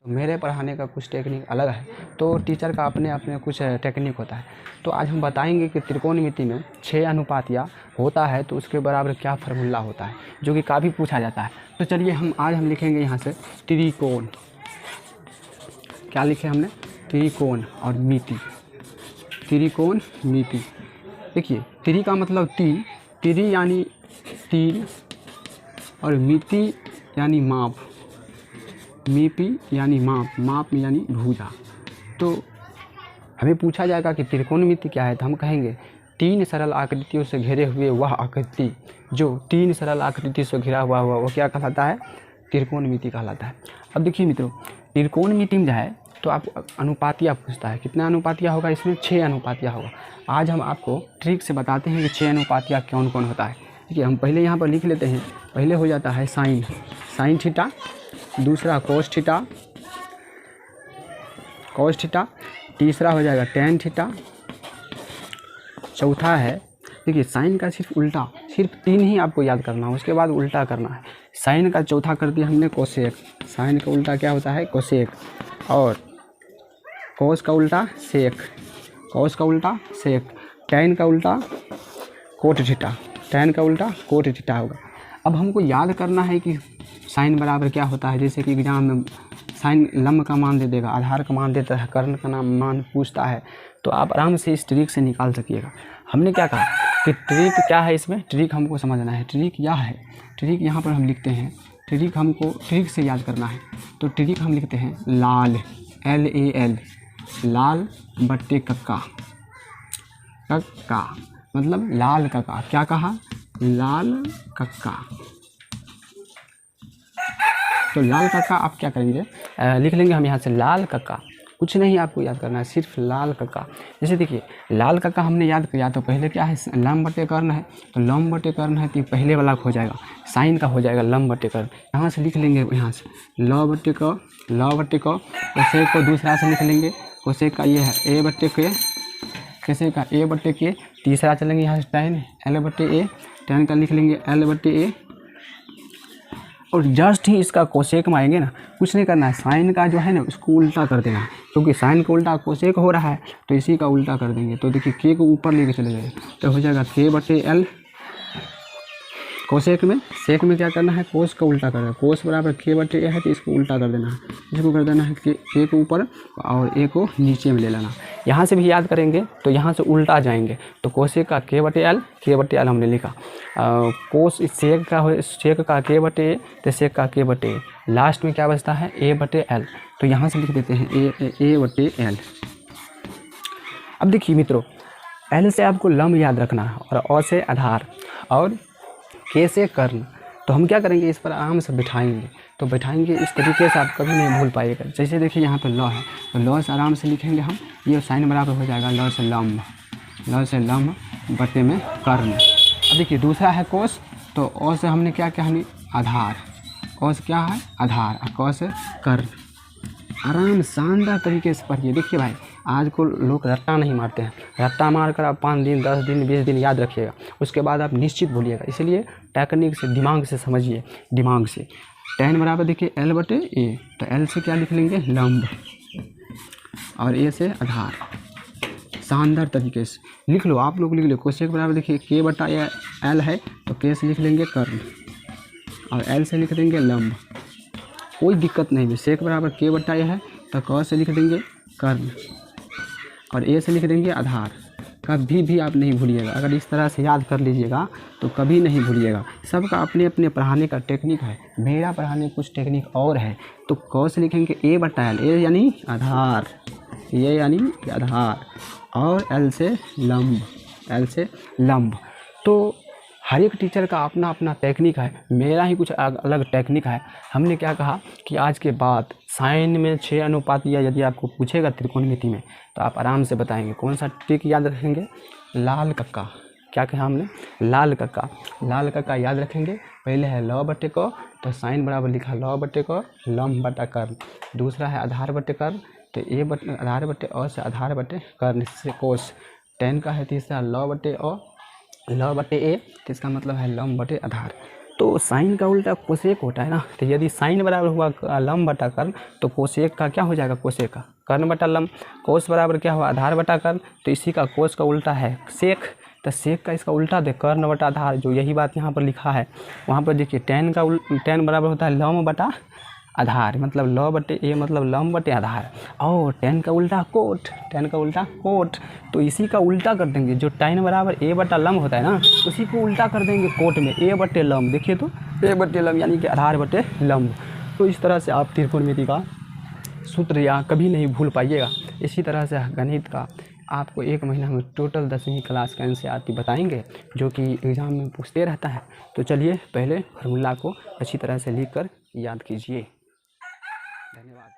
मेरे पढ़ाने का कुछ टेक्निक अलग है, तो टीचर का अपने अपने कुछ टेक्निक होता है। तो आज हम बताएंगे कि त्रिकोणमिति में 6 अनुपात या होता है तो उसके बराबर क्या फार्मूला होता है, जो कि काफ़ी पूछा जाता है। तो चलिए आज हम लिखेंगे यहाँ से त्रिकोण। क्या लिखे हमने? त्रिकोण और मिति। त्रिकोण मिति। देखिए, त्रि का मतलब तीन, त्रि यानी तीन, और मिति यानी माप, मिति यानी माप, माप यानी भुजा। तो हमें पूछा जाएगा कि त्रिकोणमिति क्या है, तो हम कहेंगे तीन सरल आकृतियों से घिरे हुए वह आकृति, जो तीन सरल आकृति से घिरा हुआ वो क्या कहलाता है? त्रिकोणमिति कहलाता है। अब देखिए मित्रों, त्रिकोणमिति में जो है तो आप अनुपातिया पूछता है, कितना अनुपातिया होगा? इसमें 6 अनुपातिया होगा। आज हम आपको ट्रिक से बताते हैं कि 6 अनुपातिया कौन कौन होता है। देखिए, हम पहले यहाँ पर लिख लेते हैं। पहले हो जाता है साइन थीटा, दूसरा कोस थीटा, तीसरा हो जाएगा टेन थीटा, चौथा है, देखिए साइन का सिर्फ 3 ही आपको याद करना है, उसके बाद उल्टा करना है। साइन का चौथा कर दिया हमने कोसेक, साइन का उल्टा क्या होता है? कोसेक। और कोस का उल्टा सेक, कोस का उल्टा सेक, टेन का उल्टा कोट थीटा, टेन का उल्टा कोट थीटा होगा। अब हमको याद करना है कि साइन बराबर क्या होता है। जैसे कि एग्जाम में साइन लंब का मान दे देगा, आधार का मान देता है, कर्ण का मान पूछता है, तो आप आराम से इस ट्रिक से निकाल सकिएगा। हमने क्या कहा कि ट्रिक क्या है, इसमें ट्रिक हमको समझना है। ट्रिक यह है, ट्रिक यहाँ पर हम लिखते हैं, ट्रिक हमको ट्रिक से याद करना है। तो ट्रिक हम लिखते हैं लाल, LAL, लाल बट्टे कक्का, कक्का मतलब लाल कक्का। क्या कहा? लाल कक्का। तो लाल कक्का आप क्या करेंगे? लिख लेंगे हम यहाँ से लाल कक्का। कुछ नहीं आपको याद करना है, सिर्फ लाल कक्का। जैसे देखिए, लाल कक्का हमने याद किया तो पहले क्या है? लंब बटे कर्ण है, तो लंब बटे कर्ण है तो ये पहले वाला हो जाएगा, साइन का हो जाएगा लंब बटे कर्ण। यहाँ से लिख लेंगे, यहाँ से ल बटे क, कोसेक को दूसरा से लिख लेंगे, कोसेक का ये है ए बटे के, कैसे का ए बटे के। तीसरा चलेंगे यहाँ से टेन, L बटे ए, टेन का लिख लेंगे L बटे ए। और जस्ट ही इसका कोसेक में आएंगे ना, कुछ नहीं करना है, साइन का जो है ना उसको उल्टा कर देना, क्योंकि साइन का उल्टा कोसेक हो रहा है, तो इसी का उल्टा कर देंगे। तो देखिए के को ऊपर लेके चले जाएंगे, तो हो जाएगा के बटे एल। कोसेक में, सेक में क्या करना है? कोस का उल्टा करना है, कोस बराबर के बटे ए है, तो इसको उल्टा कर देना है, इसको कर देना है कि के को ऊपर और ए को नीचे में ले लेना। यहाँ से भी याद करेंगे तो यहाँ से उल्टा जाएंगे, तो कोसेक का के बटे एल, के बटे एल हमने लिखा। कोस सेक का हो, सेक का के बटे ए, तो सेक का के बटे ए। लास्ट में क्या बचता है? ए बटे एल, तो यहाँ से लिख देते हैं ए बटे एल। अब देखिए मित्रों, एल से आपको लंब याद रखना है, और अ से आधार, और के से कर्ण। तो हम क्या करेंगे? इस पर आराम से बिठाएंगे, तो बैठाएंगे इस तरीके से आप कभी नहीं भूल पाइएगा। जैसे देखिए यहाँ पर ल है, तो ल से आराम से लिखेंगे हम, ये साइन बराबर हो जाएगा ल से लंब, ल से लंब बटे में कर्ण। अब देखिए दूसरा है कोस, तो अ से हमने क्या किया? हमने आधार, अ से क्या है? आधार, और क से कर्ण। आराम शानदार तरीके से पढ़िए। देखिए भाई, आज को लोग रट्टा नहीं मारते हैं, रट्टा मार कर आप 5 दिन 10 दिन 20 दिन याद रखिएगा, उसके बाद आप निश्चित भूलिएगा। इसलिए टेक्निक से, दिमाग से समझिए, दिमाग से। टेन बराबर देखिए एल बटे ए, तो एल से क्या लिख लेंगे? लंब, और ए से आधार। शानदार तरीके से लिख लो, आप लोग लिख लो। कोसेक बराबर देखिए के बटा एल है, तो के से लिख लेंगे कर्ण, और एल से लिख देंगे लंब, कोई दिक्कत नहीं है। सेक बराबर के बटा ए है, तो क से लिख देंगे कर्ण, और ए से लिख देंगे आधार। कभी भी आप नहीं भूलिएगा, अगर इस तरह से याद कर लीजिएगा तो कभी नहीं भूलिएगा। सबका अपने अपने पढ़ाने का टेक्निक है, मेरा पढ़ाने कुछ टेक्निक और है। तो क से लिखेंगे ए बटा एल, ए यानी आधार, ये यानी आधार, और एल से लंब, एल से लंब। तो हर एक टीचर का अपना अपना टेक्निक है, मेरा ही कुछ अलग टेक्निक है। हमने क्या कहा कि आज के बाद साइन में 6 अनुपात या यदि आपको पूछेगा त्रिकोणमिति में, तो आप आराम से बताएंगे। कौन सा ट्रिक याद रखेंगे? लाल कक्का। क्या कहा हमने? लाल कक्का। लाल कक्का याद रखेंगे। पहले है ल बटे क, तो साइन बराबर लिखा ल बटे क, लंब बटा कर्ण। दूसरा है आधार बटे कर्ण, तो ए बटे आधार बटे अ से आधार बटे कर्ण से कोस। टेन का है तीसरा ल बटे अ, ल बटे ए, तो इसका मतलब है लंब बटे आधार। तो साइन का उल्टा कोसेक होता है ना, तो यदि साइन बराबर हुआ लम बटा कर्ण, तो कोसेक का क्या हो जाएगा, कोसेक का कर्ण बटा लम। कोस बराबर क्या हुआ, आधार बटा कर्ण, तो इसी का कोस का उल्टा है सेक, तो सेक का इसका उल्टा दे कर्ण बटा आधार, जो यही बात यहाँ पर लिखा है। वहाँ पर देखिए टेन बराबर होता है लम बटा आधार, मतलब ल बटे ए मतलब लम बटे आधार, और टेन का उल्टा कोट, टेन का उल्टा कोट, तो इसी का उल्टा कर देंगे, जो टेन बराबर ए बटा लम होता है ना, उसी को उल्टा कर देंगे कोट में, ए बटे लम। देखिए तो ए बटे लम यानी कि आधार बटे लम। तो इस तरह से आप त्रिकोणमिति का सूत्र या कभी नहीं भूल पाइएगा। इसी तरह से गणित का आपको 1 महीना में टोटल 10वीं क्लास का NCERT बताएंगे, जो कि एग्ज़ाम में पूछते रहता है। तो चलिए पहले फार्मूला को अच्छी तरह से लिख कर याद कीजिए। धन्यवाद।